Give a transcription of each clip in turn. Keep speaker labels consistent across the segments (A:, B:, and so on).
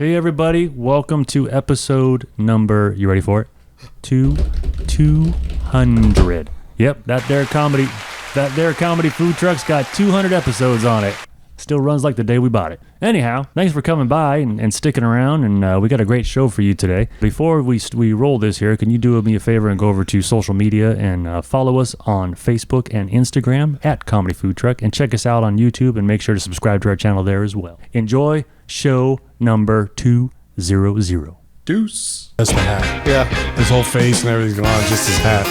A: Hey everybody, welcome to episode number, you ready for it? 200. Yep, that there comedy food truck's got 200 episodes on it. Still runs like the day we bought it. Anyhow, thanks for coming by and sticking around, and we got a great show for you today. Before we roll this here, can you do me a favor and go over to social media and follow us on Facebook and Instagram at Comedy Food Truck, and check us out on YouTube and make sure to subscribe to our channel there as well. Enjoy show number 200.
B: Deuce.
C: That's the hat.
B: Yeah.
C: His whole face and everything's going on, just his hat.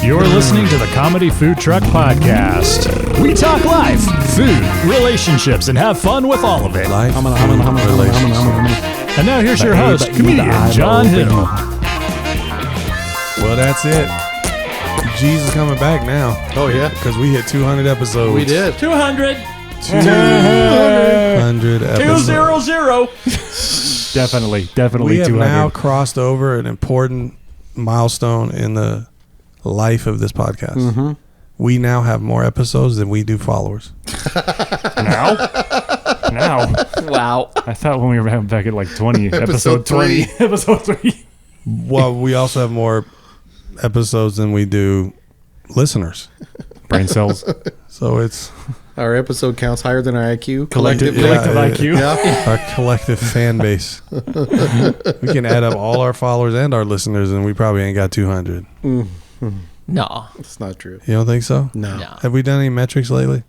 D: You're listening to the Comedy Food Truck Podcast. We talk life, food, relationships, and have fun with all of it.
C: Life,
D: And now here's your host, comedian John Hill.
C: Well, that's it. Jesus coming back now.
B: Oh, yeah.
C: Because we hit 200 episodes.
B: We did.
A: 200.
C: 200 episodes.
A: 200. Definitely
C: We have
A: 200.
C: now crossed over an important milestone in the life of this podcast.
B: Mm-hmm.
C: We now have more episodes than we do followers.
A: Now?
E: Wow.
A: I thought when we were back at like 20, episode
B: 3.
A: 20. Episode 3.
C: Well, we also have more episodes than we do listeners.
A: Brain cells.
C: So it's
B: Our episode counts higher than our IQ.
A: Collective
C: Yeah,
A: IQ.
B: Yeah.
C: our collective fan base. We can add up all our followers and our listeners, and we probably ain't got 200.
E: No.
B: It's not true.
C: You don't think so?
B: No.
C: Have we done any metrics lately?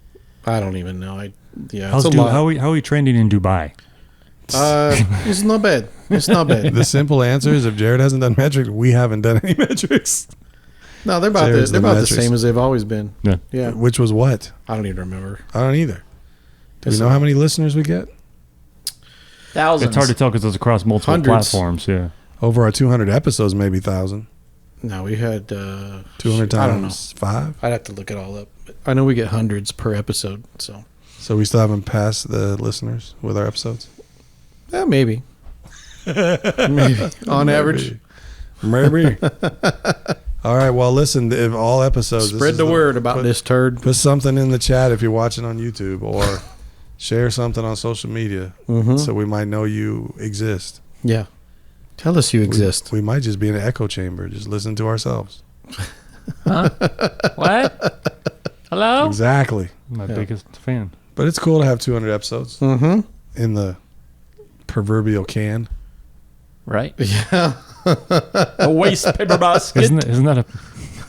B: I don't even know.
A: How are we trending in Dubai?
B: It's not bad. It's not bad.
C: The simple answer is if Jared hasn't done metrics, we haven't done any metrics.
B: No, they're about
C: Jared's
B: the
C: the
B: the
C: metrics.
B: same as they've always been.
A: Yeah.
B: Yeah.
C: Which was what?
B: I don't even remember.
C: I don't either. Do we
B: It's
C: know how many listeners we get?
E: Thousands.
A: It's hard to tell because it's across multiple
B: Hundreds.
A: platforms. Yeah.
C: Over our 200 episodes, maybe 1,000.
B: No, we had
C: 200
B: I don't know.
C: times 5.
B: I'd have to look it all up. But I know we get hundreds per episode. So
C: So we still haven't passed the listeners with our episodes?
B: yeah, maybe. Maybe on average.
C: Maybe. All right. Well, listen, if all episodes.
B: Spread the word about this turd.
C: Put something in the chat if you're watching on YouTube, or share something on social media so we might know you exist.
B: Yeah. Tell us you exist.
C: We might just be in an echo chamber, just listen to ourselves.
E: What? Hello?
C: Exactly.
A: My biggest fan.
C: But it's cool to have 200 episodes
B: Mm-hmm.
C: in the proverbial can.
E: Right.
B: Yeah.
E: A waste paper basket.
A: Isn't that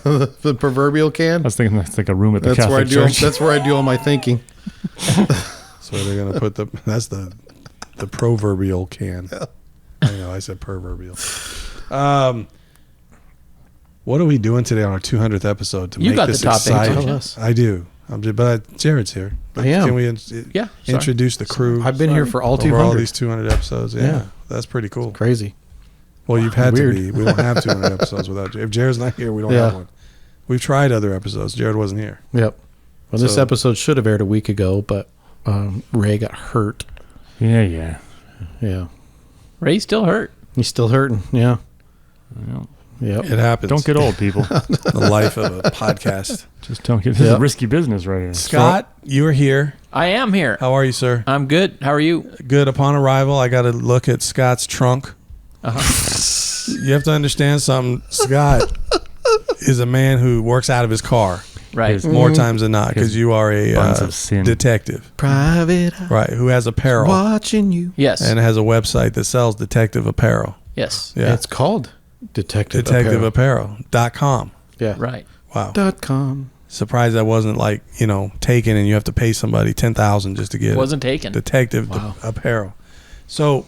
A: a?
B: The proverbial
A: I
B: can.
A: was thinking that's like a room at the
B: That's where I
A: Catholic
B: do.
A: Church.
B: That's where I do all my thinking.
C: So they're gonna put that's the proverbial can. I know I said proverbial. What are we doing today on our 200th episode to
E: You
C: make
E: got
C: this
E: the topic,
C: exciting?
E: don't you?
B: Tell us.
C: I do. But Jared's here.
B: I am.
C: Can we
E: Yeah.
C: introduce the crew?
B: I've been here for all
C: over
B: 200.
C: all these 200 episodes. Yeah,
B: Yeah.
C: that's pretty cool.
B: Crazy.
C: Well, you've had
B: Weird.
C: to be. We don't have 200 episodes without Jared. If Jared's not here, we don't have one. We've tried other episodes. Jared wasn't here.
B: Yep. Well, this
C: So-
B: episode should have aired a week ago, but Ray got hurt.
A: Yeah.
B: Yeah.
E: Ray's still hurt.
B: He's still hurting. Yeah.
A: Well,
B: Yep.
C: It happens.
A: don't get old, people.
C: The life of a podcast.
A: Just don't get. This is
B: Yep.
A: a risky business right here.
C: Scott, you are here.
E: I am here.
C: How are you, sir?
E: I'm good. How are you?
C: Good. Upon arrival, I got to look at Scott's trunk. You have to understand something. Scott is a man who works out of his car
E: Right.
A: His-
C: more times than not because you are a
A: Buns of sin.
C: detective,
B: Private eye
C: right? Who has apparel
B: watching you.
E: Yes.
C: and has a website that sells detective apparel.
E: Yes.
C: Yeah,
B: It's called Detective Apparel.
C: detectiveapparel.com.
B: Yeah.
E: Right.
C: Wow.
B: .com.
C: Surprised that wasn't like, taken and you have to pay somebody $10,000 just to get
E: Wasn't taken.
C: detective
B: Wow.
C: apparel. So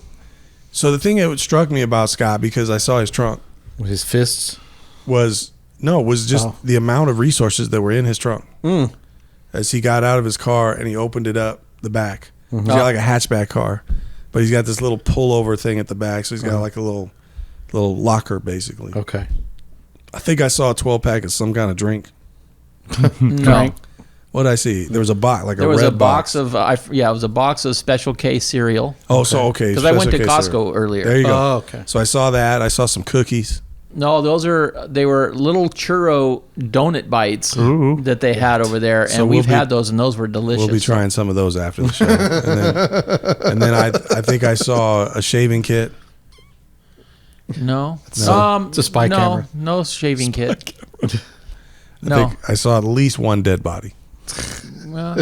C: the thing that struck me about Scott, because I saw his trunk,
B: With his fists.
C: was just
B: Oh.
C: the amount of resources that were in his trunk. As he got out of his car and he opened it up the back. He's got like a hatchback car, but he's got this little pullover thing at the back, so he's got like a little locker basically.
B: Okay.
C: I think I saw a 12-pack of some kind of drink.
E: No.
C: What did I see? There was a box, like
E: There
C: a
E: was
C: red
E: a box of, it was a box of Special K cereal.
C: Oh, so okay.
E: Because I went to
C: Special K
E: Costco
C: cereal.
E: earlier.
C: There you go.
B: Oh, okay.
C: So I saw that. I saw some cookies.
E: No, they were little churro donut bites
A: Ooh.
E: that they had over there,
C: So
E: and we've had those, and those were delicious.
C: We'll be trying some of those after the show. And then I think I saw a shaving kit.
E: No,
B: It's a spy camera.
E: No shaving kit.
C: I think I saw at least one dead body.
E: Well,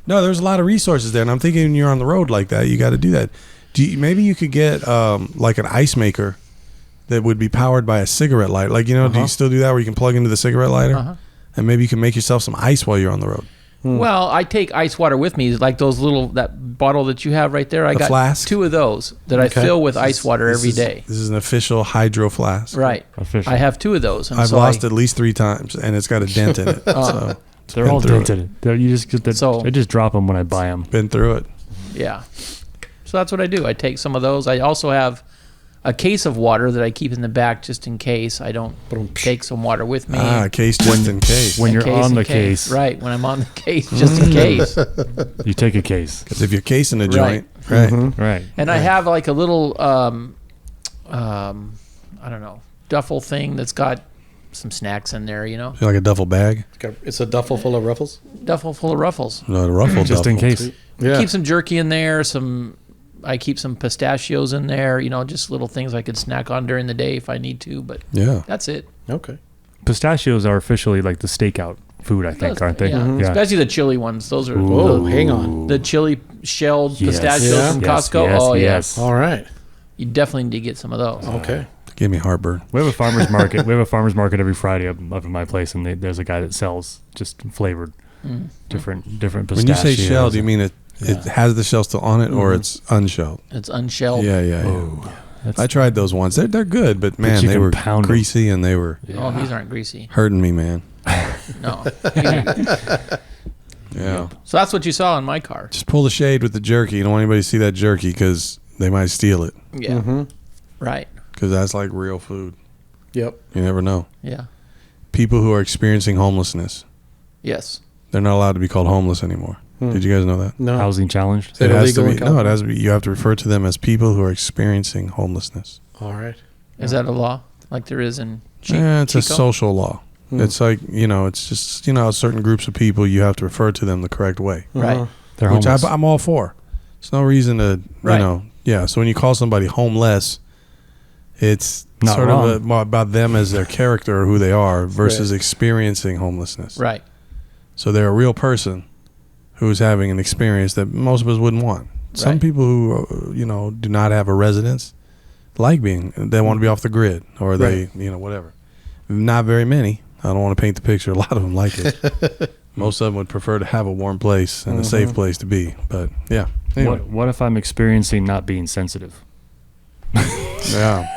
C: No, there's a lot of resources there, and I'm thinking when you're on the road like that, you got to do that. Maybe you could get like an ice maker that would be powered by a cigarette lighter. Like, do you still do that where you can plug into the cigarette lighter? And maybe you can make yourself some ice while you're on the road.
E: well, I take ice water with me, like that bottle that you have right there. I got
C: flask?
E: 2 of those that I fill with ice water every day.
C: This is an official hydro flask.
E: Right.
A: Official.
E: I have 2 of those. And
C: I've
E: so
C: lost at least 3 times, and it's got a dent in it. So
A: They're all
C: through it.
A: dented. You just get the.
E: So-
A: I just drop them when I buy them.
C: Been through it.
E: Yeah. So that's what I do. I take some of those. I also have a case of water that I keep in the back just in case I don't take some water with me.
C: Case just in case.
A: When
E: In
A: you're
E: case,
A: on
E: in
A: the
E: case.
A: case,
E: Right. When I'm on the case, just in case.
A: you take a case.
C: Because if you're casing a
E: Right.
C: joint, right?
A: Right.
E: And I have like a little, I don't know, duffel thing that's got some snacks in there,
C: Feel like a duffel bag.
B: It's a duffel full of ruffles.
E: duffel full of Ruffles.
C: Not a ruffle
A: Just in
C: duffel.
A: case.
B: Yeah.
E: Keep some jerky in there. I keep some pistachios in there. Just little things I could snack on during the day if I need to. But
C: Yeah.
E: that's it.
B: Okay.
A: Pistachios are officially like the stakeout food, I think, aren't they?
E: Yeah. Especially the chili ones. Those are
B: Whoa, hang on.
E: the chili shelled
A: Yes.
E: pistachios
B: Yeah.
E: from
A: Yes,
E: Costco.
A: yes,
E: Oh yeah,
A: yes.
B: All right.
E: you definitely need to get some of those.
B: Okay.
C: Gave me heartburn.
A: We have a farmer's market. We have a farmer's market every Friday up at my place, and there's a guy that sells just flavored different
C: When
A: pistachios.
C: you say shell, do you mean it has the shell still on it, or it's unshelled?
E: It's unshelled.
C: Yeah. I tried those ones. They're good, but man,
A: you
C: they
A: can
C: were
A: pound 'em.
C: greasy and they were
E: Oh, these aren't greasy.
C: hurting me, man.
E: No.
C: Yeah.
E: So that's what you saw in my car.
C: Just pull the shade with the jerky. You don't want anybody to see that jerky because they might steal it.
E: Yeah. Right.
C: Because that's like real food.
B: Yep.
C: You never know.
E: Yeah.
C: People who are experiencing homelessness,
E: Yes.
C: they're not allowed to be called homeless anymore. Did you guys know that?
B: No.
A: Housing challenge.
B: Is it
C: It has to
B: illegal
C: be.
B: in
C: No, it
B: California?
C: has to be. You have to refer to them as people who are experiencing homelessness.
B: All right.
E: Is that a law like there is in
C: It's a
E: Chico?
C: social law. It's like, it's just, certain groups of people, you have to refer to them the correct way.
E: Right.
A: They're
C: Which
A: homeless.
C: I'm all for. There's no reason to,
E: Right.
C: yeah. So when you call somebody homeless, it's
A: Not
C: sort
A: wrong.
C: of more about them as their character or who they are versus experiencing homelessness.
E: Right.
C: So they're a real person who's having an experience that most of us wouldn't want. Some
E: Right.
C: people who, do not have a residence they want to be off the grid or they, whatever. Not very many. I don't want to paint the picture. A lot of them like it. Most of them would prefer to have a warm place and a safe place to be. But yeah. Anyway.
A: What if I'm experiencing not being sensitive?
C: Yeah.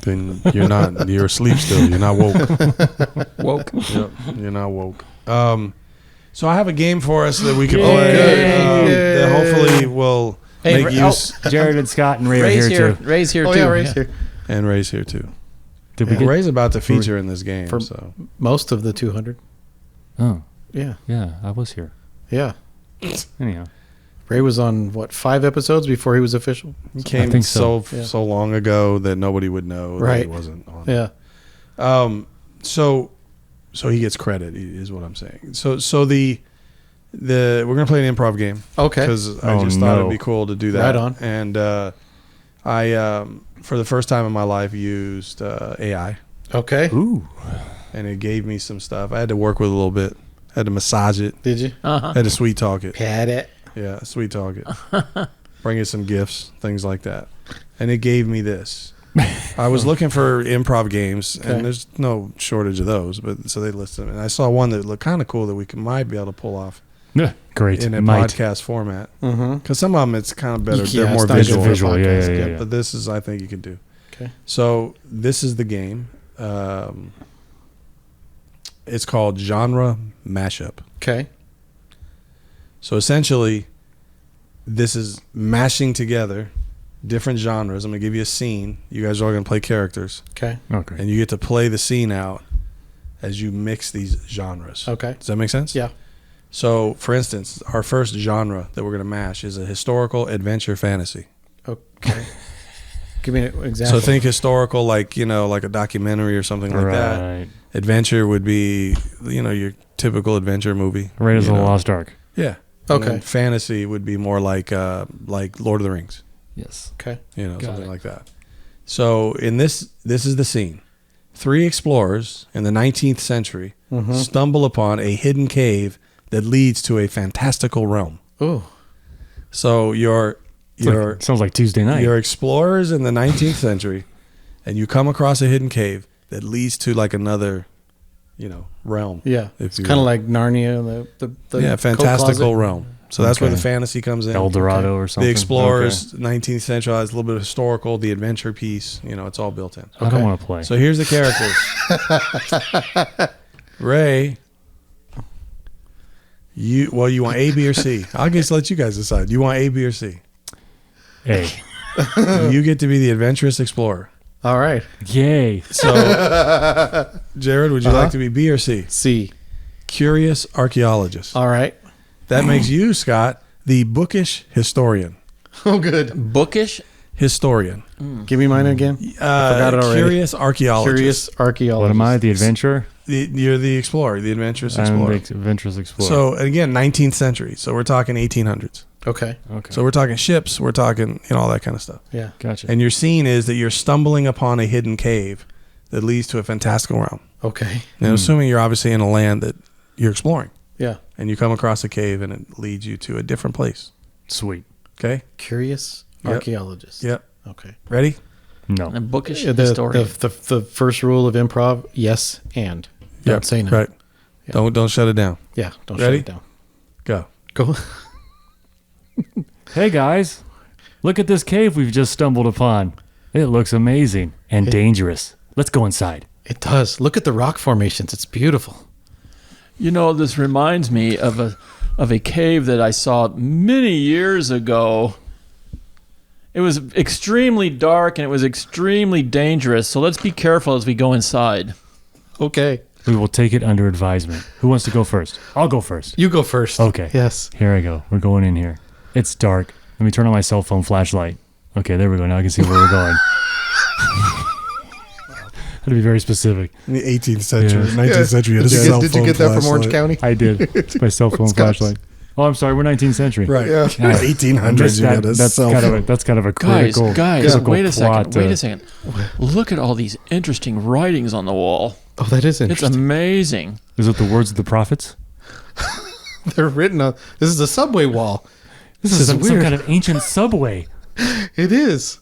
C: Then you're asleep still. You're not woke.
E: Woke.
C: Yep. You're not woke. So I have a game for us that we can
A: Yay.
C: play that hopefully will
E: Hey,
C: make use.
A: Jared and Scott and Ray are
E: Ray's
A: here
E: here.
A: too.
E: Ray's here
B: Oh
E: too.
B: yeah, Ray's here.
C: And Ray's here too.
A: Did we
C: Yeah,
A: get?
C: Ray's about to feature in this game.
B: For-
C: So
B: Most of the 200.
A: Oh,
B: Yeah.
A: yeah, I was here.
B: Yeah.
A: Anyhow,
B: Ray was on 5 episodes before he was official?
C: he came
A: think so.
C: so long ago that nobody would know that he
B: Right.
C: wasn't on.
B: Yeah.
C: So he gets credit is what I'm saying. So the we're gonna play an improv game.
B: Okay.
C: Because I
A: Oh,
C: just thought
A: no.
C: it'd be cool to do that.
B: Right on.
C: And I for the first time in my life used AI,
B: Okay.
A: ooh,
C: and it gave me some stuff. I had to work with it a little bit. I had to massage it.
B: Did you?
E: Uh-huh.
C: Had to sweet talk it.
B: Had it.
C: Yeah, sweet talk it. Bring it some gifts, things like that. And it gave me this. I was looking for improv games,
B: Okay.
C: and there's no shortage of those. But so they listed them, and I saw one that looked kind of cool that we might be able to pull off
A: great.
C: in a
A: Might.
C: podcast format.
B: Mm-hmm.
C: Because some of them it's kind of better.
B: Yeah,
C: They're more
B: it's not good
C: visual.
B: for a
A: Visual, yeah,
B: podcast.
A: yeah, yeah.
C: But this is, I think, you can do.
B: Okay.
C: So this is the game. It's called Genre Mashup.
B: Okay.
C: So essentially, this is mashing together different genres. I'm going to give you a scene. You guys are all going to play characters.
B: Okay.
A: Okay.
C: And you get to play the scene out as you mix these genres.
B: Okay.
C: Does that make sense?
B: Yeah.
C: So, for instance, our first genre that we're going to mash is a historical adventure fantasy.
B: Okay. Give me an example.
C: So think historical, like like a documentary or something like that.
A: Right.
C: Adventure would be your typical adventure movie.
A: Raiders of
C: you
A: the
C: know.
A: Lost Ark.
C: Yeah.
B: Okay.
C: And then fantasy would be more like Lord of the Rings.
A: Yes.
B: Okay.
A: Got
C: Something
A: it.
C: like that. So in this is the scene. 3 explorers in the 19th century stumble upon a hidden cave that leads to a fantastical realm.
B: Oh.
C: So
A: Sounds like Tuesday night.
C: you're explorers in the 19th century, and you come across a hidden cave that leads to like another, realm.
B: Yeah.
C: If
B: It's
C: you
B: kind of
C: will.
B: like Narnia, the coat
C: fantastical
B: closet.
C: realm. So that's where
A: Okay.
C: the fantasy comes in.
A: El Dorado or something.
C: The explorers, 19th century, has a little bit of historical, the adventure piece. It's all built in.
A: Okay. I don't want to play.
C: So here's the characters. Ray, you want A, B, or C? I'll just let you guys decide. You want A, B, or C?
A: Hey.
C: You get to be the adventurous explorer.
B: All right.
A: Yay.
C: So, Jared, would you like to be B or C?
B: C.
C: Curious archaeologist.
B: All right.
C: That makes you, Scott, the bookish historian.
B: Oh, good.
E: Bookish.
C: Historian.
B: Give me mine again. I forgot it already.
C: Curious archaeologist.
B: Curious archaeologist.
A: What am I? The adventurer?
C: You're the explorer, the adventurous
A: I'm
C: explorer.
A: the adventurous explorer.
C: So, again, 19th century. So we're talking 1800s.
B: Okay.
A: okay.
C: So we're talking ships. We're talking, all that kind of stuff.
B: Yeah.
A: Gotcha.
C: And your scene is that you're stumbling upon a hidden cave that leads to a fantastical realm.
B: Okay.
C: Now, assuming you're obviously in a land that you're exploring,
B: Yeah.
C: and you come across a cave and it leads you to a different place.
A: Sweet.
C: Okay?
B: Curious
C: Yep.
B: archaeologist.
C: Yep.
B: Okay.
C: Ready?
A: No.
E: A bookish
B: The
E: historian.
B: the first rule of improv: yes and. Don't
C: Yep.
B: say no.
C: Right.
B: Yeah.
C: Don't shut it down.
B: Yeah. Don't
C: Ready?
B: shut it down.
C: Go.
B: Go.
A: Hey guys, look at this cave we've just stumbled upon. It looks amazing and dangerous. Let's go inside.
B: It does. Look at the rock formations. It's beautiful.
E: This reminds me of a cave that I saw many years ago. It was extremely dark and it was extremely dangerous. So let's be careful as we go inside.
B: Okay.
A: We will take it under advisement. Who wants to go first? I'll go first.
B: You go first.
A: Okay.
B: Yes.
A: Here I go. We're going in here. It's dark. Let me turn on my cell phone flashlight. Okay, there we go. Now I can see where we're going. Had to be very specific.
C: In the 18th century,
A: Yeah.
C: 19th century,
B: Did you get that from Orange County?
A: I did. It's my cell phone flashlight. Oh, I'm sorry. We're 19th century.
C: Right.
B: Yeah.
C: 1800s, you got a
A: that's
C: cell
A: kind of
C: phone.
A: that's kind of a
E: Guys,
A: critical. critical
E: wait a second.
A: plot,
E: Wait a second. Look at all these interesting writings on the wall.
B: Oh, that is
E: It's
B: interesting.
E: amazing.
A: Is it the words of the prophets?
B: They're written on. This is a subway wall.
A: This is some kind of ancient subway.
B: It is.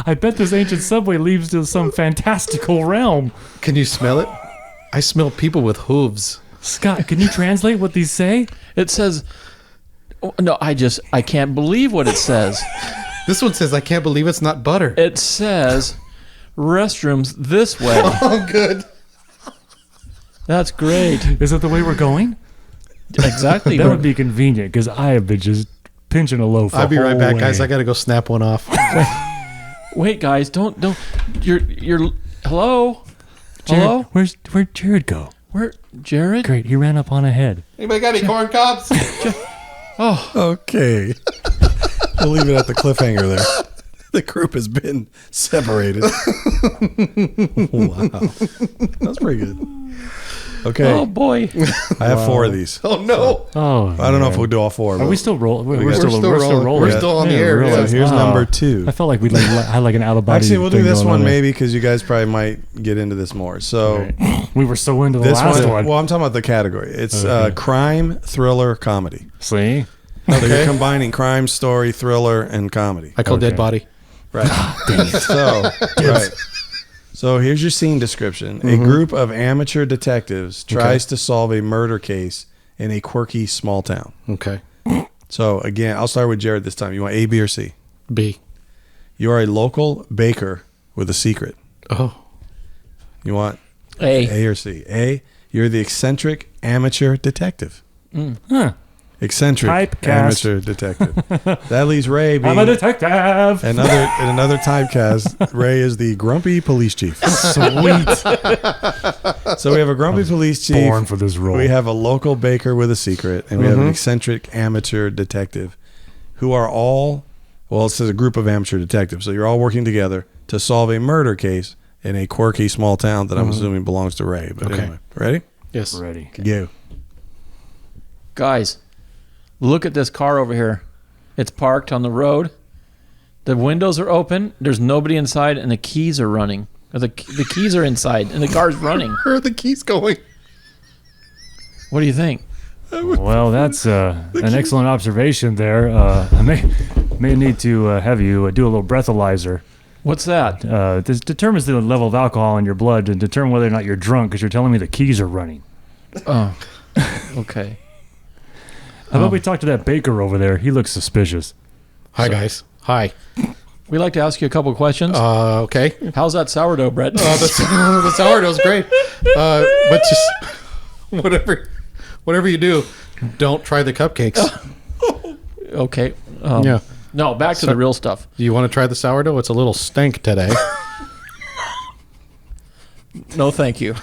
A: I bet this ancient subway leads to some fantastical realm.
B: Can you smell it? I smell people with hooves.
A: Scott, can you translate what these say?
E: It says, oh, no, I can't believe what it says.
B: This one says, "I can't believe it's not butter."
E: It says, restrooms this way.
B: Oh, good.
E: That's great.
A: Is that the way we're going?
E: Exactly.
A: That would be convenient because I have been just pinching a loaf.
B: I'll be right back, guys. I
A: got.
B: got to go snap one off.
E: Wait, guys, don't. You're. Hello.
A: Jared,
E: Hello.
A: Where'd Jared go?
E: Where, Jared?
A: Great, he ran up on ahead.
B: Anybody got any corn cobs?
C: Okay. We'll leave it at the cliffhanger there. The group has been separated. Wow. That's pretty good. Okay.
E: Oh boy.
C: I have 4 of these.
B: Oh, no.
A: Oh,
C: I don't know if we'll do all 4.
A: Are we still rolling? We're
C: got-
A: still rolling.
B: We're still on the air.
A: really.
B: Yeah.
C: So here's number 2.
A: I felt like we had like an out of body.
C: Actually, we'll do
A: thing
C: this
A: going
C: one
A: on there.
C: maybe because you guys probably might get into this more. So
A: We were so into the
C: this
A: last
C: one,
A: one.
C: well, I'm talking about the category. It's
A: Okay.
C: crime, thriller, comedy.
A: See?
C: So you're combining crime, story, thriller, and comedy.
B: I call
A: Okay.
B: dead body.
C: Right. So, right. So here's your scene description. A group of amateur detectives tries to solve a murder case in a quirky small town.
B: Okay.
C: So again, I'll start with Jared this time. You want A, B, or C?
B: B.
C: You are a local baker with a secret.
B: Oh.
C: You want
E: A.
C: A or C? A, you're the eccentric amateur detective.
A: Huh.
C: Eccentric
A: Typecast.
C: amateur detective. That leaves Ray being
A: I'm a detective.
C: another typecast. Ray is the grumpy police chief.
A: Sweet.
C: So we have a grumpy police chief.
A: Born for this role.
C: We have a local baker with a secret, and we have an eccentric amateur detective, who are all. Well, it's a group of amateur detectives. So you're all working together to solve a murder case in a quirky small town that I'm assuming belongs to Ray. But anyway, ready?
B: Yes.
A: Ready.
C: Go.
E: Guys, look at this car over here. It's parked on the road. The windows are open. There's nobody inside, and the keys are running. The keys are inside, and the car's running.
B: Where are the keys going?
E: What do you think?
A: Well, that's an excellent observation there. I may need to have you do a little breathalyzer.
E: What's that?
A: This determines the level of alcohol in your blood to determine whether or not you're drunk, because you're telling me the keys are running.
E: Oh, okay.
A: How about we talk to that baker over there? He looks suspicious.
B: Hi, guys. Hi.
E: We'd like to ask you a couple questions.
B: Okay.
E: How's that sourdough bread?
B: The sourdough's great. But just whatever you do, don't try the cupcakes.
E: Okay.
B: Yeah.
E: No, back to the real stuff.
B: Do you want to try the sourdough? It's a little stank today.
E: No, thank you.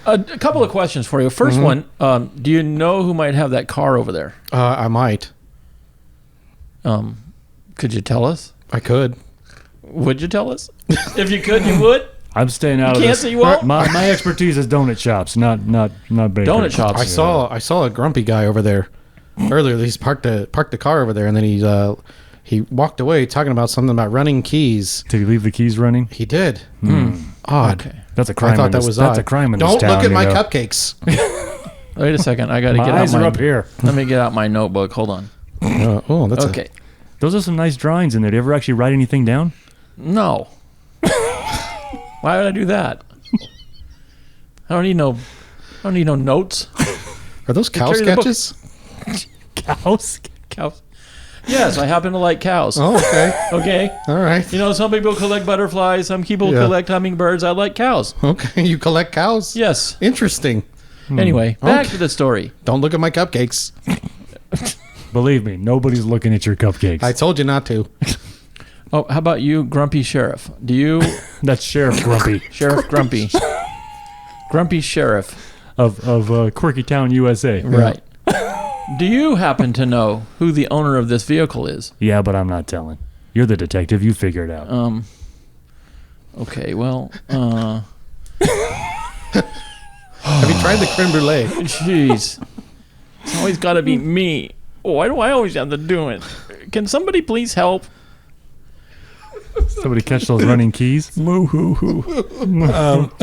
E: A couple of questions for you. First one, do you know who might have that car over there?
B: I might.
E: Could you tell us?
B: I could.
E: Would you tell us? If you could, you would?
A: I'm staying out of
E: Can't
A: this.
E: say you won't?
A: My expertise is donut shops, not bakery.
E: Donut shops.
B: I saw a grumpy guy over there earlier. He's parked the car over there, and then he walked away talking about something about running keys.
A: Did he leave the keys running?
B: He did. Odd.
E: Okay.
A: That's a crime.
B: I thought that was
A: that's
B: odd.
A: a crime in this
B: Don't
A: town.
B: look at my
A: you know.
B: cupcakes.
E: Wait a second. I got to
A: My
E: get
A: eyes
E: out
A: are
E: my...
A: up here.
E: Let me get out my notebook. Hold on.
B: That's
E: Okay.
A: Those are some nice drawings in there. Do you ever actually write anything down?
E: No. Why would I do that? I don't need no notes.
B: Are those cow
E: carry the book.
B: sketches?
A: Cows?
E: Cows. Yes, I happen to like cows.
B: Oh, okay.
E: Okay.
B: All right.
E: You know, some people collect butterflies. Some people
B: Yeah.
E: collect hummingbirds. I like cows.
B: Okay. You collect cows?
E: Yes.
B: Interesting.
E: Anyway, back
B: Okay.
E: to the story.
B: Don't look at my cupcakes.
A: Believe me, nobody's looking at your cupcakes.
B: I told you not to.
E: Oh, how about you, Grumpy Sheriff? Do you,
A: That's Sheriff Grumpy
E: Sheriff Grumpy, Grumpy Sheriff,
A: of Quirky Town, USA.
E: right? Do you happen to know who the owner of this vehicle is?
A: Yeah, but I'm not telling. You're the detective. You figure it out.
E: Okay, well,
B: Have you tried the creme brulee?
E: jeez, it's always got to be me. Why do I always have to do it? Can somebody please help?
A: Somebody catch those running keys?
C: Moo hoo hoo.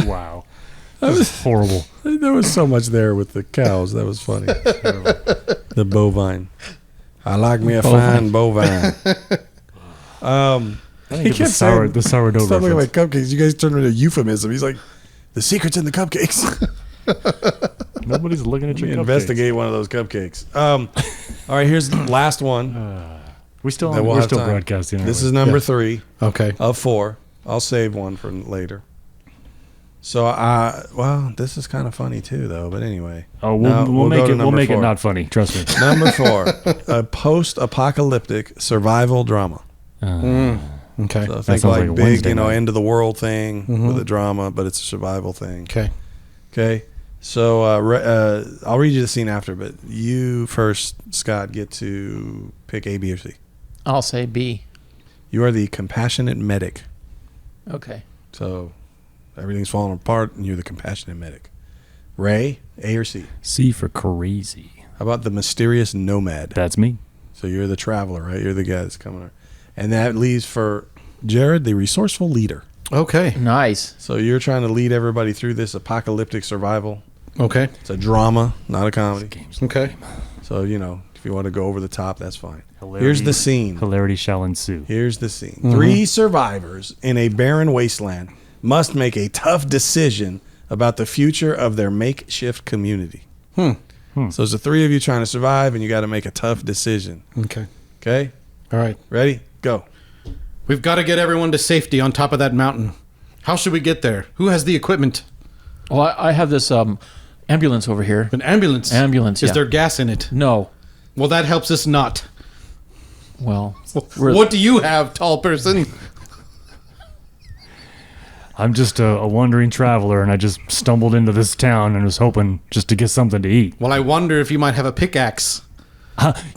A: Wow. That was horrible.
C: There was so much there with the cows. That was funny. The bovine. I like me a fine bovine. He kept saying,
A: The sourdough
C: stop looking at my
A: reference.
C: cupcakes. You guys turned it into a euphemism. He's like, the secret's in the cupcakes.
A: Nobody's looking at your cupcakes.
C: Investigate one of those cupcakes. All right, here's the last one.
A: We're still
C: that we'll have time.
A: broadcasting.
C: This
A: aren't
C: is number 3
B: Okay.
C: of 4. I'll save one for later. So, well, this is kind of funny too, though. But anyway,
A: we? Oh,
C: No,
A: we'll make
C: go to
A: it. We'll
C: number
A: make it
C: 4.
A: not funny. Trust me.
C: Number 4, a post-apocalyptic survival drama.
B: Okay.
C: So think
A: sounds
C: like
A: like a
C: big,
A: Wednesday night.
C: end of the world thing with a drama, but it's a survival thing.
B: Okay.
C: Okay. So I'll read you the scene after, but you first, Scott, get to pick A, B, or C.
E: I'll say B.
C: You are the compassionate medic.
E: Okay.
C: So everything's falling apart, and you're the compassionate medic. Ray, A or C?
A: C for crazy.
C: How about the mysterious nomad?
A: That's me.
C: So you're the traveler, right? You're the guy that's coming. And that leaves for Jared, the resourceful leader.
B: Okay.
E: Nice.
C: So you're trying to lead everybody through this apocalyptic survival.
B: Okay.
C: It's a drama, not a comedy.
B: Okay.
C: So, if you want to go over the top, that's fine.
A: Hilarity.
C: Here's the scene.
A: Hilarity shall ensue.
C: Here's the scene. 3 survivors in a barren wasteland must make a tough decision about the future of their makeshift community. So there's the 3 of you trying to survive, and you got to make a tough decision.
B: Okay.
C: Okay?
B: All right.
C: Ready? Go.
B: We've got to get everyone to safety on top of that mountain. How should we get there? Who has the equipment?
E: Well, I have this ambulance over here.
B: An ambulance.
E: Ambulance,
B: Is
E: yeah.
B: there gas in it?
E: No.
B: Well, that helps us not.
E: Well,
B: What do you have, tall person?
A: I'm just a wandering traveler, and I just stumbled into this town and was hoping just to get something to eat.
B: Well, I wonder if you might have a pickaxe.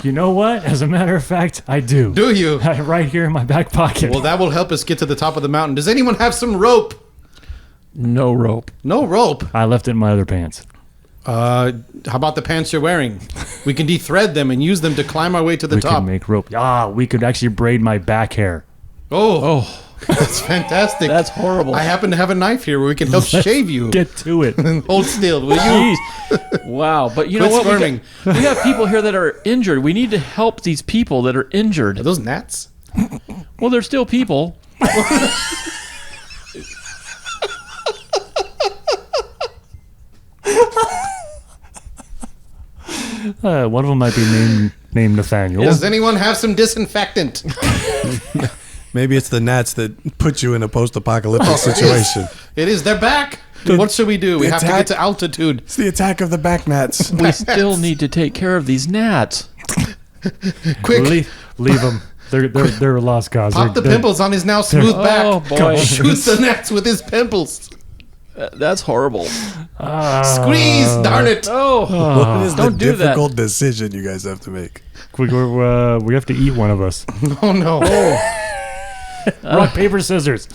A: You know what? As a matter of fact, I do.
B: Do you?
A: Right here in my back pocket.
B: Well, that will help us get to the top of the mountain. Does anyone have some rope?
E: No rope.
B: No rope.
A: I left it in my other pants.
B: How about the pants you're wearing? We can de-thread them and use them to climb our way to the
A: We
B: top.
A: could make rope. We could actually braid my back hair.
B: Oh, that's fantastic.
E: That's horrible.
B: I happen to have a knife here where we can help shave you.
A: Get to it.
B: Hold still, will you?
E: Jeez. Wow. But you know
B: Quit
E: what?
B: squirming.
E: We have people here that are injured. We need to help these people that are injured.
B: Are those gnats?
E: Well, they're still people.
A: One of them might be named Nathaniel.
B: Does anyone have some disinfectant?
C: Maybe it's the gnats that put you in a post-apocalyptic situation.
B: It is. They're back. What should we do? We have to get to altitude.
C: It's the attack of the back gnats.
E: We still need to take care of these gnats.
B: Quick,
A: Leave them. They're a lost cause.
B: pop the pimples on his now smooth back.
E: Oh, boy.
B: Shoot the gnats with his pimples.
E: That's horrible.
B: Squeeze, darn it.
E: Oh,
C: What is
E: don't
C: the
E: do that.
C: difficult decision you guys have to make?
A: We have to eat one of us.
B: Oh, no.
A: Rock, paper, scissors.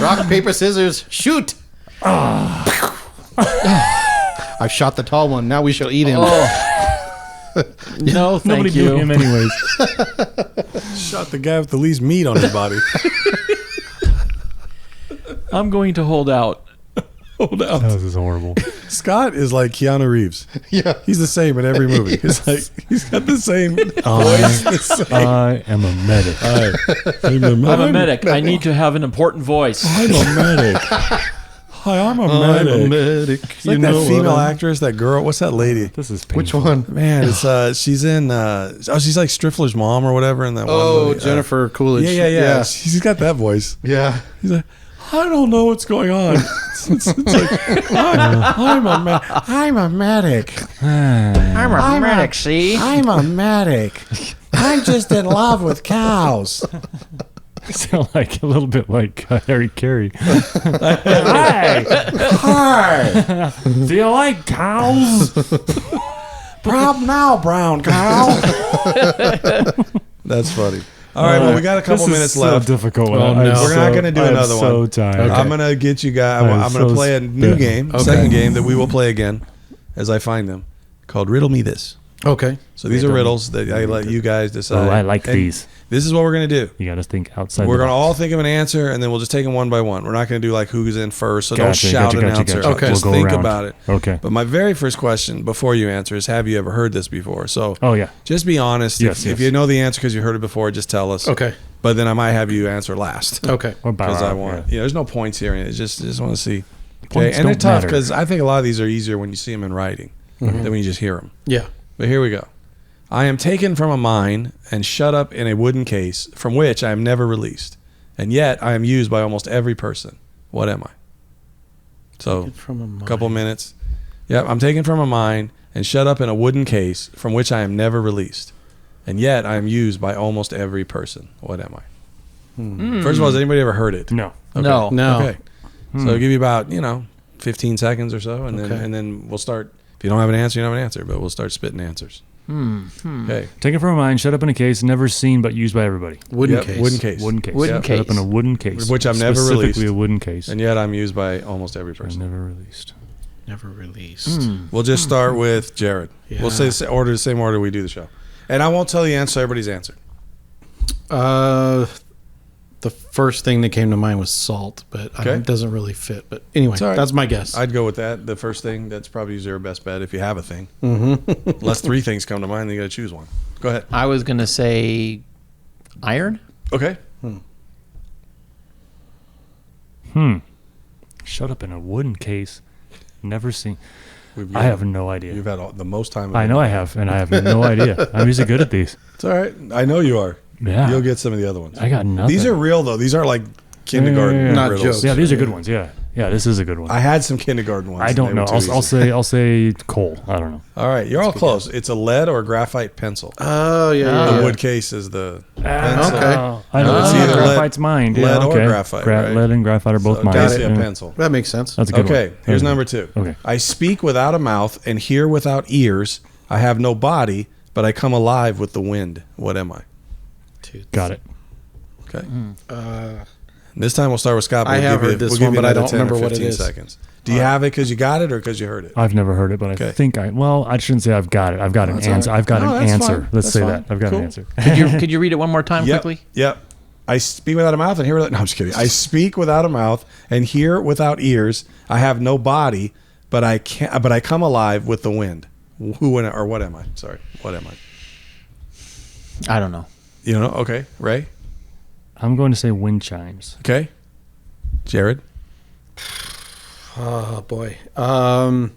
B: Rock, paper, scissors, shoot. I shot the tall one. Now we shall eat him.
E: No, thank
A: Nobody
E: you.
A: knew him anyways.
C: Shot the guy with the least meat on his body.
E: I'm going to hold out.
C: Hold out.
A: This is horrible.
C: Scott is like Keanu Reeves.
B: Yeah.
C: He's the same in every movie. He's like he's got the same voice. The same.
A: I am a medic.
E: I'm a medic. I need to have an important voice.
C: I'm a medic. Hi, I'm a medic.
B: I'm a medic.
C: It's like that female actress, that girl. What's that lady?
A: This is painful.
B: Which one?
C: Man, it's she's in she's like Striffler's mom or whatever in that one
B: Oh,
C: movie.
B: Jennifer Coolidge.
C: Yeah. She's got that voice.
B: Yeah.
C: He's like, I don't know what's going on. It's like, I'm a medic. I'm a medic.
E: see?
C: I'm a medic. I'm just in love with cows.
A: Sound like a little bit like Harry Carey. Hi.
C: Hi.
A: Do you like cows?
C: Proud now, brown cow. That's funny. All right, well, we got a couple minutes left.
A: So difficult.
B: Oh, no.
C: We're not going to do another one.
A: So tired.
B: Okay.
C: I'm going to get you guys.
A: I'm
C: I'm going to
A: so
C: play a new
A: spent.
C: game,
B: Okay.
C: second game that we will play again as I find them, called Riddle Me This.
B: Okay.
C: So these are riddles that I let you guys decide.
A: Oh, I like
C: And
A: these.
C: This is what we're going to do.
A: You got to think outside.
C: We're
A: the
C: going to
A: box.
C: all think of an answer, and then we'll just take them one by one. We're not going to do like who's in first, so don't
A: Gotcha,
C: shout
A: gotcha,
C: an
A: gotcha,
C: answer.
A: gotcha.
B: Okay.
C: Just
A: We'll go
C: think
A: around.
C: about it.
A: Okay.
C: But my very first question before you answer is, have you ever heard this before? So
A: Oh yeah.
C: just be honest.
A: Yes,
C: If
A: yes.
C: you know the answer because you heard it before, just tell us.
B: Okay.
C: But then I might have you answer last.
B: Okay.
A: Or by
C: Because I
A: round,
C: want,
A: yeah.
C: there's no points here. It's just want to see. Okay,
A: Points
C: and they're
A: don't
C: tough
A: matter.
C: because I think a lot of these are easier when you see them in writing than when you just hear them.
B: Yeah.
C: But here we go. I am taken from a mine and shut up in a wooden case from which I am never released, and yet I am used by almost every person. What am I? So,
B: From a mine.
C: a couple minutes. Yep, I'm taken from a mine and shut up in a wooden case from which I am never released, and yet I am used by almost every person. What am I? First of all, has anybody ever heard it?
A: No.
E: No.
B: No.
C: Okay. So I'll give you about 15 seconds or so, and
B: Okay.
C: then we'll start. If you don't have an answer, you don't have an answer, but we'll start spitting ansers. Okay.
A: Taken from a mine, shut up in a case, never seen but used by everybody.
B: Wooden
C: Yep,
B: case.
C: Wooden case.
A: Wooden case.
E: Wooden
A: Shut up
E: case.
A: in a wooden case.
C: Which I've never
A: Specifically
C: released.
A: a wooden case.
C: And yet I'm used by almost every person.
A: Never released.
B: Never released.
C: We'll just start with Jared.
B: Yeah.
C: We'll say the same order we do the show. And I won't tell you the answer, everybody's answer.
B: The first thing that came to mind was salt, but
C: Okay.
B: it doesn't really fit. But anyway,
C: all right.
B: that's my guess.
C: I'd go with that. The first thing, that's probably your best bet if you have a thing. Mm-hmm. Unless three things come to mind, then you got to choose one. Go ahead.
E: I was going to say iron.
C: Okay.
A: Shut up in a wooden case, never seen.
C: You've
A: I have no idea.
C: You've had the most time.
A: I know I have, and I have no idea. I'm usually good at these.
C: It's all right. I know you are.
A: Yeah.
C: You'll get some of the other ones.
A: I got nothing.
C: These are real, though. These are like kindergarten
A: Yeah.
B: Not
C: riddles.
B: jokes.
A: Yeah, these are good ones. Yeah. Yeah, this is a good one.
C: I had some kindergarten ones.
A: I
C: and
A: don't
C: they
A: know.
C: were too
A: I'll say coal. I don't know.
C: All right, you're all close. It's a lead or graphite pencil.
B: Oh yeah.
C: The
B: yeah.
C: wood case is the pencil.
B: Okay.
A: I know.
C: It's
A: It's
C: either
A: graphite's mine. Yeah,
C: lead or
A: okay.
C: graphite, right?
A: Lead and graphite are both
C: So
A: mine.
C: basically a
A: Yeah.
C: pencil.
B: That makes sense.
A: That's a good one.
C: Okay, here's number 2.
A: Okay.
C: I speak without a mouth and hear without ears. I have no body, but I come alive with the wind. What am I?
A: Got it.
C: Okay. This time we'll start with Scott. But
B: I
C: we'll
B: have
C: give you,
B: heard this
C: we'll give
B: one,
C: you
B: but I
C: another
B: don't
C: 10 or
B: remember what it
C: 15
B: is.
C: seconds. Do you have it because you got it or because you heard it?
A: I've never heard it, but
C: Okay.
A: I think I shouldn't say I've got it. I've got an
C: That's all
A: answer.
C: right.
A: I've got
C: No,
A: an
C: that's
A: answer.
C: fine.
A: Let's
C: That's
A: say
C: fine.
A: that. I've got
C: Cool.
A: an answer.
E: Could you read it one more time
C: Yep.
E: quickly?
C: Yep. I speak without a mouth and hear without. No, I'm just kidding. I speak without a mouth and hear without ears. I have no body, but I can. But I come alive with the wind. Who or what am I? Sorry, what am I?
E: I don't know.
C: You know? Okay, Ray.
A: I'm going to say wind chimes.
C: Okay, Jared.
B: Oh boy.
A: But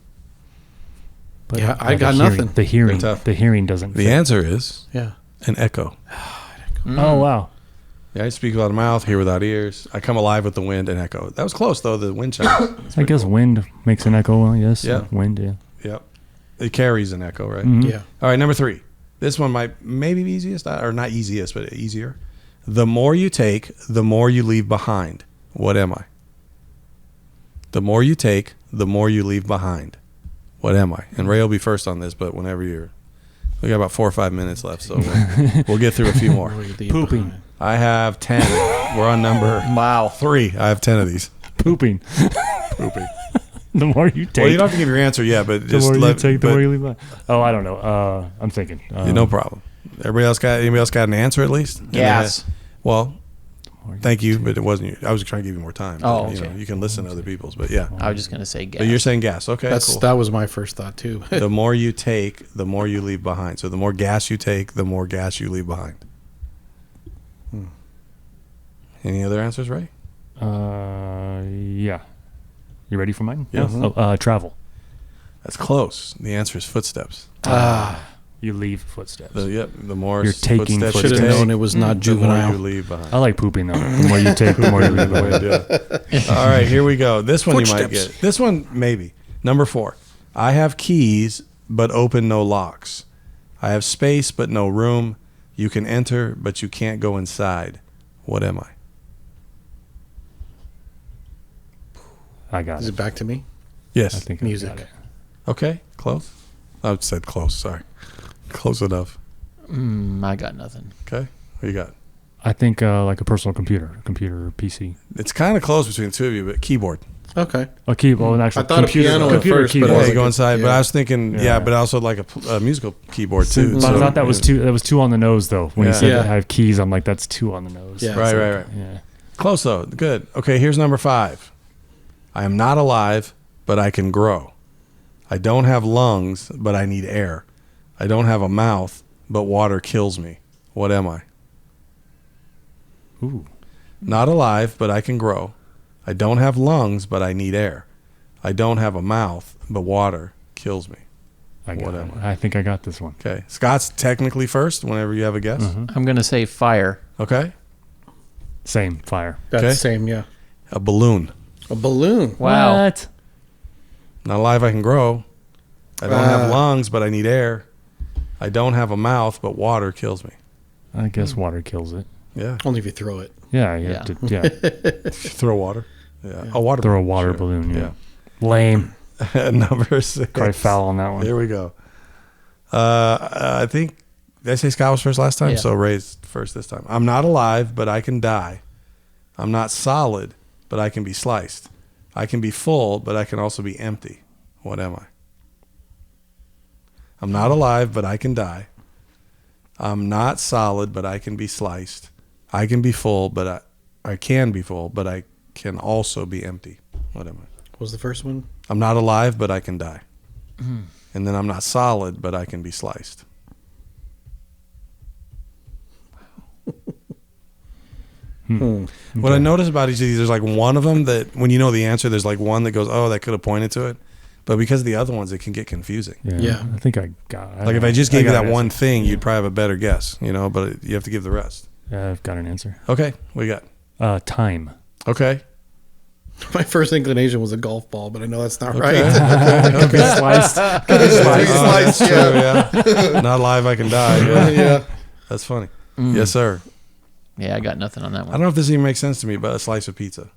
B: Yeah, I
A: the
B: got
A: hearing-
B: nothing.
A: The hearing.
C: They're tough.
A: The hearing doesn't.
C: The
A: fit.
C: answer is
B: Yeah.
C: an echo.
A: Oh wow.
C: Yeah, I speak without a mouth, hear without ears. I come alive with the wind and echo. That was close though. The wind chimes.
A: I guess wind makes an echo. Yes.
C: Yeah.
A: Wind. Yeah.
C: Yep. It carries an echo, right?
A: Mhm.
B: Yeah.
C: All right, number 3. This one might maybe be easiest, or not easiest, but easier. The more you take, the more you leave behind. What am I? The more you take, the more you leave behind. What am I? And Ray will be first on this, but whenever you're, we got about 4 or 5 minutes left, so we'll get through a few more.
A: Pooping.
C: I have 10. We're on number
E: Wow.
C: 3. I have 10 of these.
A: Pooping.
C: Pooping.
A: The more you take.
C: Well, you don't have to give your answer yet, but
A: the
C: just
A: more
C: let.
A: you take, the
C: but-
A: more you leave behind. Oh, I don't know. I'm thinking.
C: no problem. Anybody else got an answer at least?
E: Gas.
C: Well, thank you, but it wasn't you. I was trying to give you more time.
E: Oh,
C: But, you
E: okay.
C: know, you can listen to other people's, but yeah.
E: I was just gonna say gas.
C: But you're saying gas. Okay, cool.
B: That was my first thought too.
C: The more you take, the more you leave behind. So the more gas you take, the more gas you leave behind. Any other answers, Ray?
A: Yeah. You ready for mine?
C: Yeah.
A: Oh, travel.
C: That's close. The answer is footsteps.
A: You leave footsteps.
C: The more
A: You're taking
C: footsteps
B: Should
C: you
B: have
C: take,
B: known it was not
C: the more you
B: juvenile.
C: leave behind.
A: I like pooping though. The more you take, the more you leave behind.
C: All right, here we go. This one you might
B: Footsteps.
C: get. This one maybe. Number 4. I have keys but open no locks. I have space but no room. You can enter but you can't go inside. What am I?
A: I got
B: Is
A: it.
B: it back to me?
C: Yes.
A: I think
B: Music.
A: I got it.
C: Okay, close. I said close, sorry. Close enough.
E: I got nothing.
C: Okay. What you got?
A: I think like a personal computer or PC.
C: It's kind of close between the two of you, but keyboard.
B: Okay.
A: A keyboard, an actual
B: I thought a
A: computer.
B: piano at
A: computer
B: first, but
A: keyboard.
B: I
C: Yeah,
B: was
C: you go
B: like,
C: inside, but
B: yeah.
C: I was thinking,
A: Yeah.
C: but also like a musical keyboard too.
A: But
C: so,
A: I thought that was too. That was too on the nose, though. When
C: Yeah.
A: you said
B: Yeah.
A: I have keys, I'm like, that's too on the nose.
B: Yeah.
C: Right, right, right.
A: Yeah.
C: Close though. Good. Okay, here's number 5. I am not alive, but I can grow. I don't have lungs, but I need air. I don't have a mouth, but water kills me. What am I?
A: Ooh.
C: Not alive, but I can grow. I don't have lungs, but I need air. I don't have a mouth, but water kills me.
A: I got
C: What
A: it.
C: am
A: I think I got this one.
C: Okay. Scott's technically first whenever you have a guess.
E: I'm gonna say fire.
C: Okay.
A: Same fire.
B: That's
C: Okay.
B: the same, yeah.
C: A balloon.
B: A balloon.
E: Wow.
A: What?
C: Not alive, I can grow. I don't have
B: Ah.
C: lungs, but I need air. I don't have a mouth, but water kills me.
A: I guess water kills it.
C: Yeah.
B: Only if you throw it.
A: Yeah. You
E: Yeah.
A: have to, yeah.
C: Throw water. Yeah. A water
A: Throw a
C: balloon,
A: water
C: sure.
A: balloon. Yeah. Lame.
C: Number 6.
A: Cry foul on that one.
C: Here we go. I think, did I say Scott was first last time?
E: Yeah.
C: So Ray's first this time. I'm not alive, but I can die. I'm not solid, but I can be sliced. I can be full, but I can also be empty. What am I? I'm not alive, but I can die. I'm not solid, but I can be sliced. I can be full, but I can be full, but I can also be empty. What am I?
B: What was the first one?
C: I'm not alive, but I can die. And then I'm not solid, but I can be sliced. What I notice about each of these, there's like one of them that when you know the answer, there's like one that goes, oh, that could have pointed to it. But because of the other ones, it can get confusing.
B: Yeah.
A: I think I got it.
C: Like if I just gave you
A: got
C: that
A: an
C: one
A: answer.
C: thing, you'd probably have a better guess, you know, but you have to give the rest.
A: Yeah, I've got an answer.
C: Okay, what you got?
A: Time.
C: Okay.
B: My first inclination was a golf ball, but I know that's not
C: Okay.
B: right.
A: Could be sliced. Could be sliced.
C: Oh, that's true, yeah. Not live, I can die. Yeah.
B: Yeah.
C: That's funny. Yes, sir.
E: Yeah, I got nothing on that
C: I
E: one.
C: don't know if this even makes sense to me, but a slice of pizza.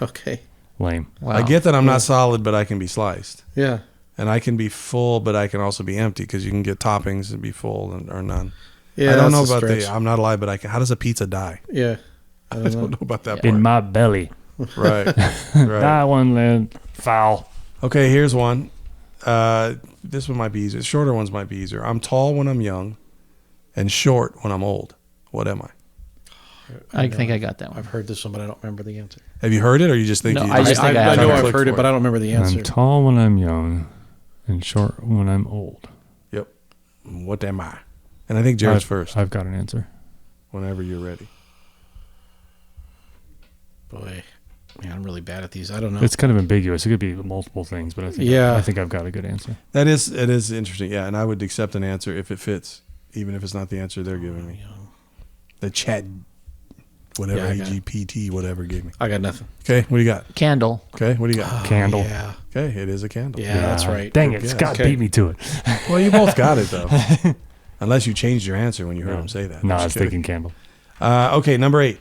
B: Okay.
A: Lame.
E: Wow.
C: I get that I'm not solid, but I can be sliced.
B: Yeah.
C: And I can be full, but I can also be empty because you can get toppings and be full or none.
B: Yeah.
C: I don't know
B: that's a
C: about
B: stretch.
C: I'm not alive, but I can. How does a pizza die?
B: Yeah. I
C: I
B: don't know.
C: don't know about that
A: In
C: part.
A: my belly.
C: Right. Right.
A: That one, then foul.
C: Okay, here's one. This one might be easier. Shorter ones might be easier. I'm tall when I'm young and short when I'm old. What am I?
E: I think I got that one.
B: I've heard this one, but I don't remember the answer.
C: Have you heard it or you just think
E: No,
C: you
E: I just think I
B: I
E: have
B: know
E: it.
B: I've
C: Click
B: heard
C: for
B: it, but I don't remember the answer.
A: I'm tall when I'm young and short when I'm old.
C: Yep. What am I? And I think Jared's first.
A: I've got an answer.
C: Whenever you're ready.
B: Boy, man, I'm really bad at these. I don't know.
A: It's kind of ambiguous. It could be multiple things, but I think
B: Yeah.
A: I think I've got a good answer.
C: It is interesting. Yeah, and I would accept an answer if it fits, even if it's not the answer they're giving me. The chat, whatever,
B: Yeah, I got it.
C: AGPT, whatever gave me.
B: I got nothing.
C: Okay, what do you got?
E: Candle.
C: Okay, what do you got?
A: Candle.
B: Yeah.
C: Okay, it is a candle.
B: Yeah, that's right.
A: Dang
C: Good
A: it,
C: guess.
A: Scott
B: Okay.
A: beat me to it.
C: Well, you both got it, though. Unless you changed your answer when you heard him say that.
A: No,
C: I'm
A: I
C: just
A: was
C: kidding.
A: thinking candle.
C: Okay, number 8.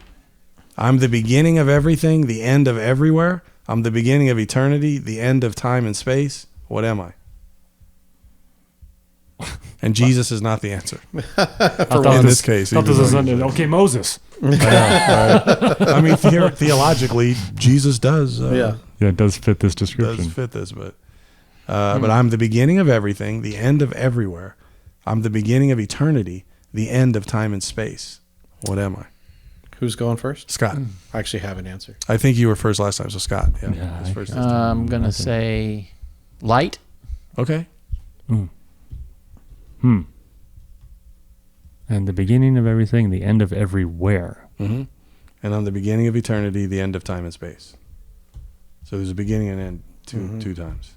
C: I'm the beginning of everything, the end of everywhere. I'm the beginning of eternity, the end of time and space. What am I? And Jesus is not the answer. In this case,
A: thought this
C: even
A: was
C: though
A: under, okay, Moses.
C: I mean, theologically, Jesus does.
B: Yeah.
A: Yeah, it does fit this
C: Does
A: description.
C: fit this, but I'm the beginning of everything, the end of everywhere. I'm the beginning of eternity, the end of time and space. What am I?
B: Who's going first?
C: Scott.
B: I actually have an answer.
C: I think you were first last time, so Scott. Yeah,
A: Yeah,
C: was first
A: I-
C: this time.
E: I'm going to say light.
C: Okay.
A: And the beginning of everything, the end of everywhere.
C: Mm-hmm. And I'm the beginning of eternity, the end of time and space. So there's a beginning and end two times.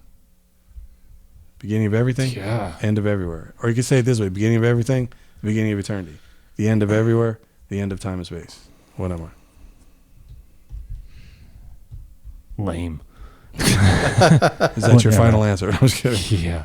C: Beginning of everything,
A: Yeah.
C: end of everywhere. Or you could say it this way: beginning of everything, the beginning of eternity, the end of everywhere, the end of time and space. What am I?
A: Lame.
C: Is that your
A: Whatever.
C: final answer? I was kidding.
A: Yeah.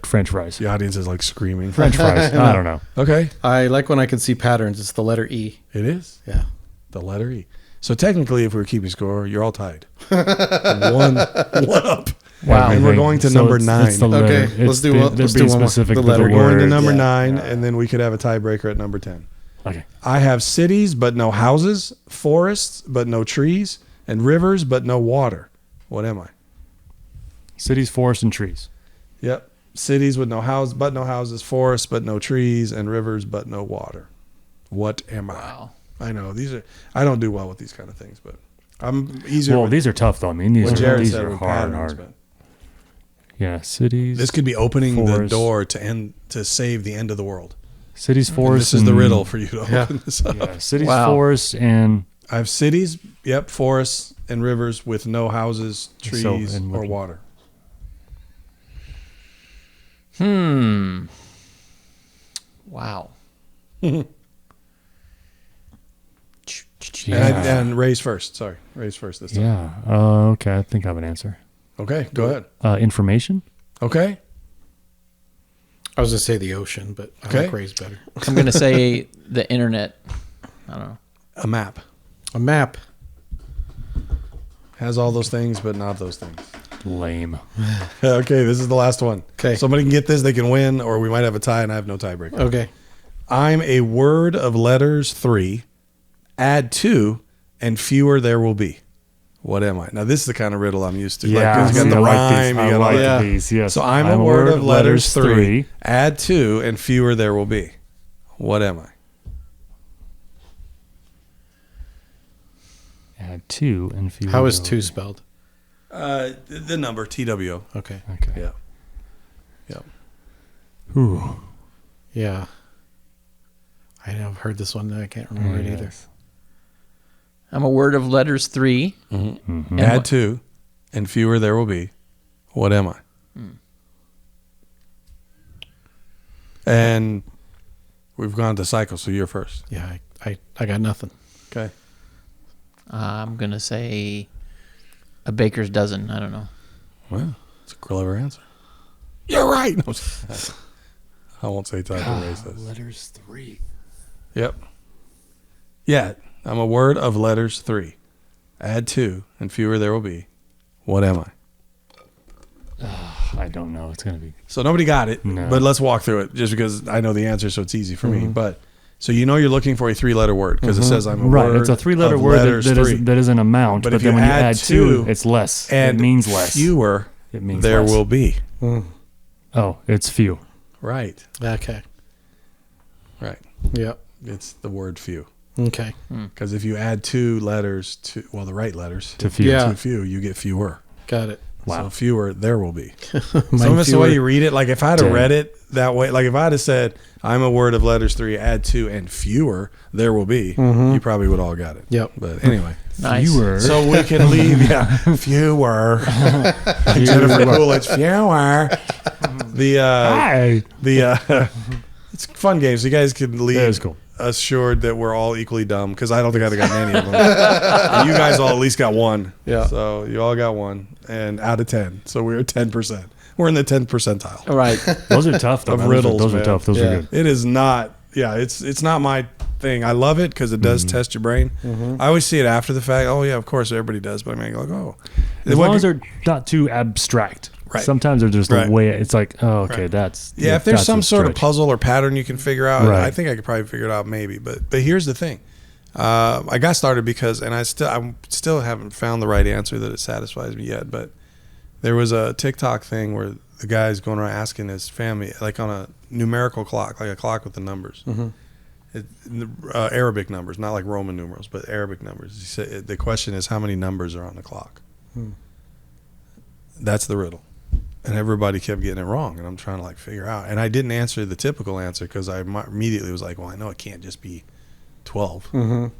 A: French fries.
C: The audience is like screaming.
A: French fries. I don't know.
C: Okay,
B: I like when I can see patterns. It's the letter E.
C: it is
B: Yeah.
C: the letter E. So technically, if we were keeping score, you're all tied. one up.
E: Wow.
C: And we're going to number 9.
A: It's the letter.
B: Okay,
A: It's
B: let's do
A: the-
B: one-
A: they're
B: let's do
A: being
B: one more.
A: specific
B: The
A: to
B: letter.
A: the
C: We're going to
A: word.
C: number
B: Yeah.
C: 9, and then we could have a tiebreaker at number 10.
A: Okay.
C: I have cities, but no houses, forests, but no trees, and rivers, but no water. What am I?
A: Cities, forests, and trees.
C: Yep. Cities with no house, but no houses, forests, but no trees, and rivers, but no water. What am I?
E: Wow.
C: I know I don't do well with these kind of things, but I'm easier.
A: Well,
C: with
A: these are tough though. I mean, these
C: what
A: are
C: Jared
A: these
C: said
A: are
C: with
A: hard.
C: patterns,
A: Hard.
C: but
A: Yeah. Cities.
C: this could be opening the
A: Forests.
C: door to save the end of the world.
A: Cities,
C: And
A: forests.
C: this is the
A: and-
C: riddle for you to open this up.
A: Yeah. Cities,
E: Wow.
A: forests, and
C: I have cities, yep, forests and rivers with no houses, trees,
A: and
C: or
A: looking-
C: water.
E: Wow.
A: Yeah.
C: And Ray's first. Sorry, Ray's first this time.
A: Yeah. Okay. I think I have an answer.
C: Okay, go ahead.
A: Information.
C: Okay,
B: I was going to say the ocean, but I
C: Okay.
B: like Ray's better.
E: I'm going to say the internet. I don't know.
C: a map
B: A map.
C: has all those things, but not those things.
A: Lame.
C: Okay, this is the last one.
B: Okay.
C: Somebody can get this, they can win, or we might have a tie, and I have no tiebreaker.
B: Okay.
C: I'm a word of letters 3, add 2, and fewer there will be. What am I? Now, this is the kind of riddle I'm used to.
A: Yeah.
C: Like, you got the
A: I like
C: rhyme,
A: these.
C: you
A: I
C: got all
A: like
C: that.
A: these. Yes.
C: So I'm a word of letters 3, add 2, and fewer there will be. What am I?
A: Add 2 and fewer.
B: How is
A: there
B: 2
A: will
B: spelled?
C: The number, TWO.
B: Okay.
A: be. Okay.
C: Yeah. Yeah.
A: Ooh.
B: Yeah. I know I've heard this one. I can't remember it either.
A: Yes.
E: I'm a word of letters 3.
C: Mm-hmm.
E: And
C: Add
E: what-
C: 2, and fewer there will be. What am I? And we've gone to cycle, so you're first.
B: Yeah, I got nothing.
C: Okay.
E: I'm going to say a baker's dozen. I don't know.
C: Well, it's a clever answer. You're right. No, I won't say type of racist.
A: Letters 3.
C: Yep. Yeah, I'm a word of letters 3. Add 2, and fewer there will be. What am I?
A: I don't know. It's going to be.
C: So nobody got it,
A: No.
C: but let's walk through it just because I know the answer, so it's easy for me. But so you know you're looking for a 3-letter word because it says I'm a
A: Right.
C: word.
A: It's a 3-letter
C: of
A: word
C: letters
A: that
C: 3.
A: is an amount.
C: But
A: But
C: if
A: then
C: you
A: when you
C: add
A: add 2, it's less.
C: and
A: it means less.
C: fewer,
A: It means
C: there
A: less.
C: will be.
A: Oh, it's few.
C: Right.
B: Okay.
C: Right.
B: Yep.
C: It's the word few.
B: Okay.
C: Because if you add 2 letters to, well, the right letters
A: To few.
B: Yeah.
C: to few, you get fewer.
B: Got it.
A: Wow.
C: So fewer, there will be.
B: Mine
C: Some of it's the
B: fewer.
C: way you read it. Like if I'd have
A: Dang.
C: read it that way, like if I'd have said, I'm a word of letters 3, add 2, and fewer, there will be, you probably would all got it.
B: Yep.
C: But anyway.
E: Nice.
A: Fewer.
C: So we can leave, fewer. Jennifer Coolidge, fewer. It's fun games. You guys can leave
A: That is cool.
C: assured that we're all equally dumb because I don't think I'd have gotten any of them. And you guys all at least got 1.
B: Yeah.
C: So you all got 1, and out of 10. So we're at 10%. We're in the 10th percentile.
E: All right.
A: Those are tough, though.
C: Of
A: man.
C: riddles,
A: Those are
C: man.
A: tough. Those
B: Yeah.
A: are good.
C: It is not. Yeah, it's not my thing. I love it because it does test your brain. I always see it after the fact. Oh yeah, of course everybody does. But I mean, like, oh,
A: As long as they're not too abstract.
C: Right.
A: Sometimes they're just
C: Right.
A: the way it's like, oh, okay,
C: Right.
A: that's.
C: yeah. If there's
A: that's
C: some
A: a
C: sort of
A: stretch.
C: puzzle or pattern you can figure out,
A: Right.
C: I think I could probably figure it out maybe. But here's the thing. I got started because, and I still haven't found the right answer that it satisfies me yet. But there was a TikTok thing where the guy's going around asking his family, like on a numerical clock, like a clock with the numbers. Arabic numbers, not like Roman numerals, but Arabic numbers. He said the question is how many numbers are on the clock. That's the riddle, and everybody kept getting it wrong. And I'm trying to like figure out, and I didn't answer the typical answer because I immediately was like, well, I know it can't just be 12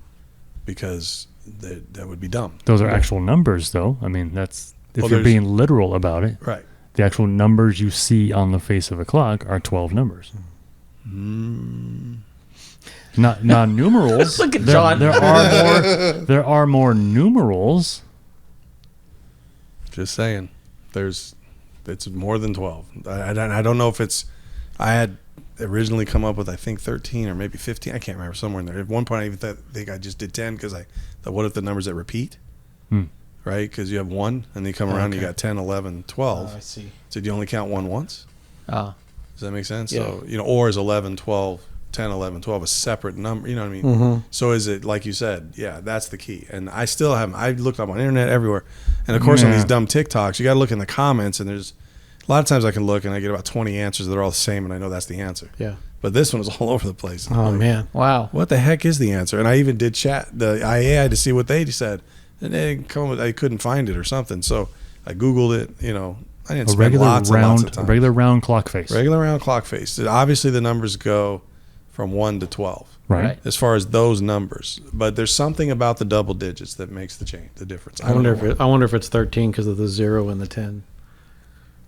C: because that would be dumb.
A: Those are actual numbers, though. I mean, that's if
C: Well,
A: you're
C: there's-
A: being literal about it.
C: Right.
A: The actual numbers you see on the face of a clock are 12 numbers. Not numerals.
E: Look at John.
A: There are more numerals.
C: Just saying, it's more than 12. I don't know if it's. I had originally come up with I think 13 or maybe 15. I can't remember, somewhere in there. At one point, I even think I just did 10 because I thought, what if the numbers that repeat? Right, because you have 1 and then you come around and you got 10, 11, 12.
B: I see.
C: So do you only count 1 once?
E: Oh.
C: Does that make sense?
B: Yeah.
C: So or is 11, 12, 10, 11, 12 a separate number? You know what I mean? So is it like you said? Yeah, that's the key. And I still haven't. I looked up on the internet everywhere, and of course on these dumb TikToks, you got to look in the comments. And there's a lot of times I can look and I get about 20 answers that are all the same, and I know that's the answer.
B: Yeah.
C: But this one is all over the place.
B: Oh
C: Like,
B: man.
E: Wow.
C: what the heck is the answer? And I even did chat the IAI to see what they said, and they didn't come with, I couldn't find it or something. So I Googled it. You know, I didn't
A: A
C: spend
A: regular
C: lots and lots of
A: round,
C: time.
A: regular round clock face.
C: Regular round clock face. Obviously, the numbers go from 1 to 12
A: Right.
E: Right.
C: as far as those numbers. But there's something about the double digits that makes the difference.
B: I wonder
C: don't know
B: I wonder if it's 13 because of the 0 and the 10.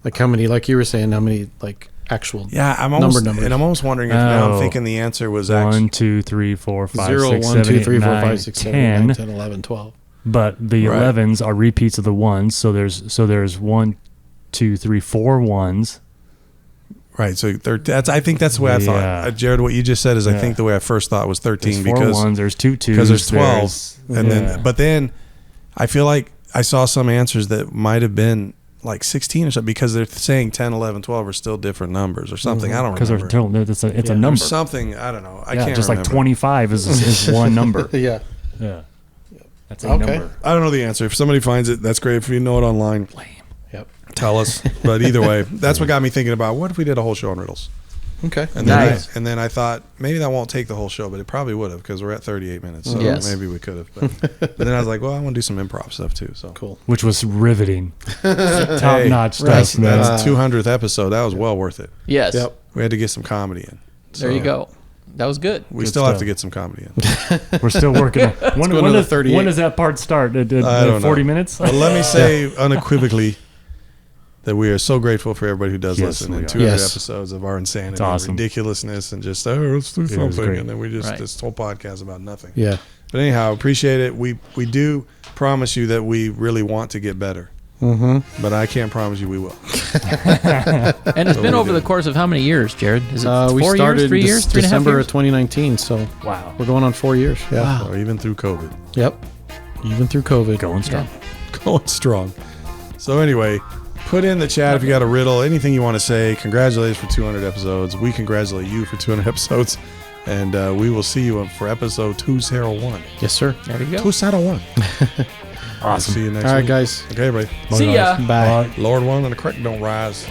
B: Like how many? Like you were saying, how many like actual?
C: Yeah, I'm
B: Numbers.
C: almost wondering if now I'm
A: Oh.
C: thinking the answer was actually
A: 1, 2, 3, 4, 5,
B: 0,
A: 6,
B: 1,
A: 7,
B: 2,
A: 8,
B: 3, 4,
A: 9,
B: 5, 6, 7, 8, 9,
A: 10.
B: 10, 11, 12.
A: But the
C: Right.
A: 11s are repeats of the ones. So there's 1, 2, 3, 4 ones.
C: right. So I think that's the way I thought.
A: Yeah.
C: Jared, what you just said is I
A: Yeah.
C: think the way I first thought was 13
A: There's 4
C: because
A: ones. There's 2 twos.
C: there's 12, and
A: yeah.
C: then I feel like I saw some answers that might have been like 16 or something because they're saying 10, 11, 12 are still different numbers or something. I don't
A: because
C: remember.
A: it's a
C: There's
A: number.
C: something I don't know. I
A: Yeah,
C: can't
A: just
C: remember.
A: like 25 is one number.
B: Yeah.
A: Yeah. That's a
B: Okay.
A: number.
C: I don't know the answer. If somebody finds it, that's great. If you know it online,
B: Yep.
C: tell us. But either way, that's what got me thinking about what if we did a whole show on riddles?
B: Okay.
C: And then,
E: Nice.
C: and then I thought maybe that won't take the whole show, but it probably would have because we're at 38 minutes. So
E: Yes.
C: maybe we could have. But then I was like, well, I want to do some improv stuff too. So
B: Cool.
A: Which was riveting. Top
C: Hey,
A: notch
C: that's,
A: stuff, man.
C: that's 200th episode. That was well worth it.
E: Yes.
B: Yep.
C: We had to get some comedy in.
E: There you
C: So
E: go. That was good.
C: We
A: Good
C: still have
A: stuff.
C: to get some comedy in.
A: We're still working on when,
B: go
A: when,
B: to
A: does,
B: the 38.
A: when does that part start? At
C: I don't
A: 40
C: know.
A: minutes?
C: But let me say unequivocally that we are so grateful for everybody who does
A: Yes,
C: listen.
A: we
C: And
A: are.
C: 200
B: Yes.
C: episodes of our insanity,
A: It's awesome.
C: and ridiculousness, and just let's do
A: was
C: something,
A: great.
C: and then we just
E: Right.
C: this whole podcast about nothing.
B: Yeah.
C: But anyhow, appreciate it. We do promise you that we really want to get better. Mm-hmm. But I can't promise you we will.
E: And it's been over the course of how many years, Jared? Is it
B: we
E: 4
B: started
E: years, 3 years, 3.5
B: December
E: years?
B: of 2019, so
A: Wow.
B: we're going on 4 years. Yeah.
C: Or even through COVID.
B: Yep. Even through COVID.
A: Going strong.
C: Going strong. So anyway, put in the chat if you got a riddle, anything you want to say. Congratulations for 200 episodes. We congratulate you for 200 episodes. And we will see you for episode 201.
B: Yes, sir.
E: There you go.
C: 201.
A: Awesome.
C: See you next
B: All right,
C: week.
B: guys.
C: Okay, everybody.
E: See ya.
B: Bye.
C: Lord willing and the creek don't rise.